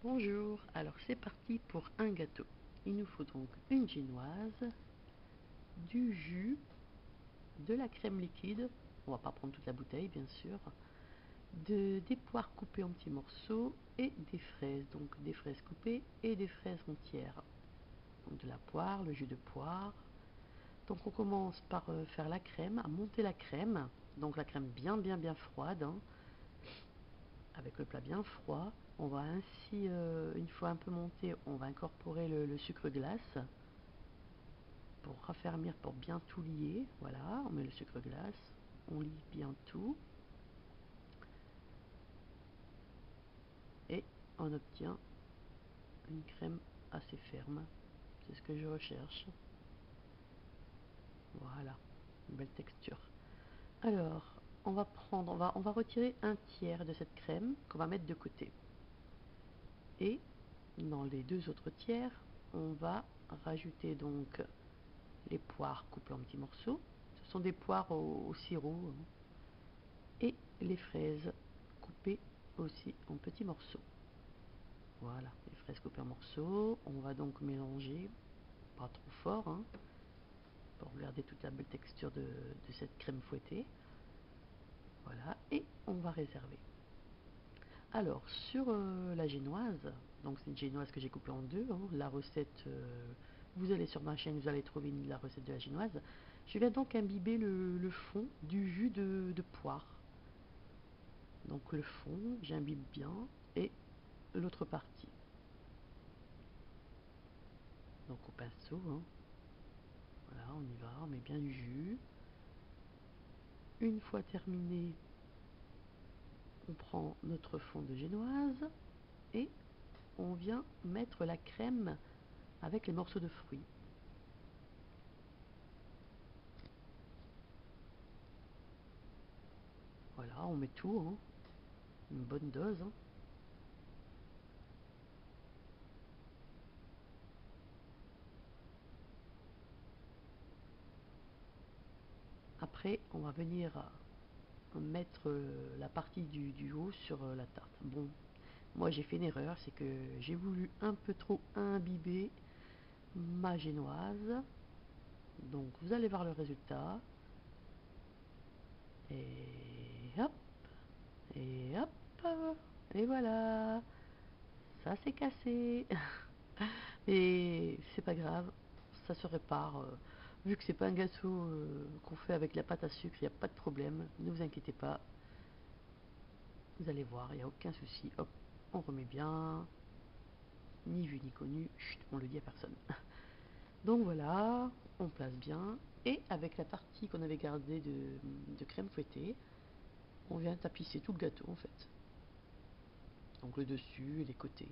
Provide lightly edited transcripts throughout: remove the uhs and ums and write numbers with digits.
Bonjour, alors c'est parti pour un gâteau. Il nous faut donc une génoise, du jus, de la crème liquide, on va pas prendre toute la bouteille bien sûr, des poires coupées en petits morceaux et des fraises, donc des fraises coupées et des fraises entières. Donc de la poire, le jus de poire. Donc on commence par faire la crème, à monter la crème, donc la crème bien froide, hein, avec le plat bien froid. On va ainsi, une fois un peu monté, on va incorporer le sucre glace pour raffermir, pour bien tout lier. Voilà, on met le sucre glace, on lie bien tout et on obtient une crème assez ferme. C'est ce que je recherche. Voilà, une belle texture. Alors, on va prendre, on va retirer un tiers de cette crème qu'on va mettre de côté. Et dans les deux autres tiers, on va rajouter donc les poires coupées en petits morceaux. Ce sont des poires au sirop. Et les fraises coupées aussi en petits morceaux. Voilà, les fraises coupées en morceaux. On va donc mélanger, pas trop fort, hein, pour garder toute la belle texture de cette crème fouettée. Voilà, et on va réserver. Alors, sur la génoise, donc c'est une génoise que j'ai coupée en deux, hein, la recette, vous allez sur ma chaîne, vous allez trouver la recette de la génoise. Je vais donc imbiber le fond du jus de poire. Donc le fond, j'imbibe bien, et l'autre partie. Donc au pinceau, hein. Voilà, on y va, on met bien du jus. Une fois terminé, on prend notre fond de génoise et on vient mettre la crème avec les morceaux de fruits. Voilà, on met tout, hein, une bonne dose, hein. Après, on va venir mettre la partie du haut sur la tarte. Bon, moi j'ai fait une erreur, c'est que j'ai voulu un peu trop imbiber ma génoise. Donc vous allez voir le résultat. Et hop, et hop, et voilà, ça s'est cassé. Et c'est pas grave, ça se répare. Vu que c'est pas un gâteau qu'on fait avec la pâte à sucre, il n'y a pas de problème, ne vous inquiétez pas. Vous allez voir, il n'y a aucun souci. Hop, on remet bien, ni vu ni connu, chut, on le dit à personne. Donc voilà, on place bien. Et avec la partie qu'on avait gardée de crème fouettée, on vient tapisser tout le gâteau en fait. Donc le dessus et les côtés.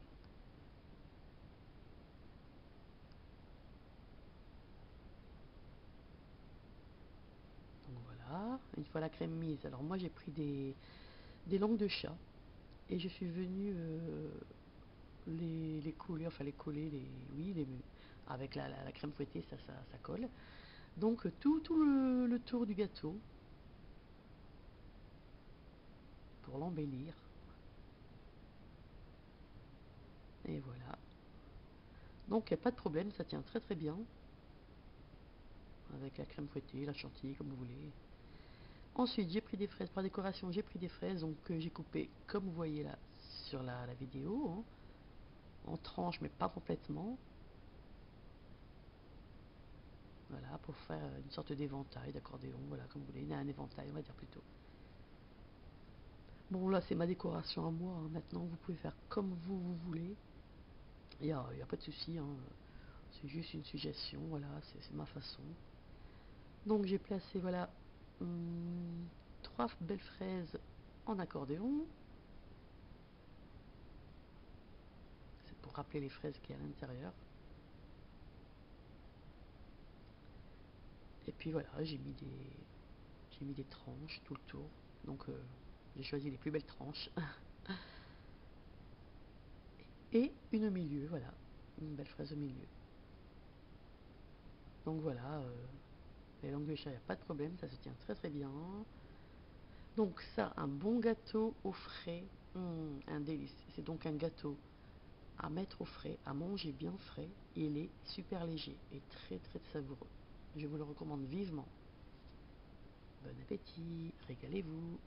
Donc voilà, une fois la crème mise, alors moi j'ai pris des langues de chat et je suis venue les coller, enfin les coller, oui, avec la crème fouettée, ça colle. Donc tout le tour du gâteau pour l'embellir. Et voilà. Donc il n'y a pas de problème, ça tient très bien. Avec la crème fouettée, la chantilly, comme vous voulez. Ensuite, j'ai pris des fraises. Pour la décoration, j'ai pris des fraises donc que j'ai coupées, comme vous voyez là, sur la vidéo, hein, en tranches, mais pas complètement. Voilà, pour faire une sorte d'éventail, d'accordéon, voilà, comme vous voulez, un éventail, on va dire plutôt. Bon, là, c'est ma décoration à moi, hein. Maintenant, vous pouvez faire comme vous voulez. Il n'y a pas de souci, hein. C'est juste une suggestion, voilà, c'est ma façon. Donc, j'ai placé, voilà, 3 belles fraises en accordéon. C'est pour rappeler les fraises qu'il y a à l'intérieur. Et puis voilà, j'ai mis des tranches tout le tour. Donc j'ai choisi les plus belles tranches. Et une au milieu, voilà. Une belle fraise au milieu. Donc voilà, les langues de chat, il n'y a pas de problème, ça se tient très bien. Donc ça, un bon gâteau au frais, un délice. C'est donc un gâteau à mettre au frais, à manger bien frais, et il est super léger et très très savoureux. Je vous le recommande vivement. Bon appétit, régalez-vous.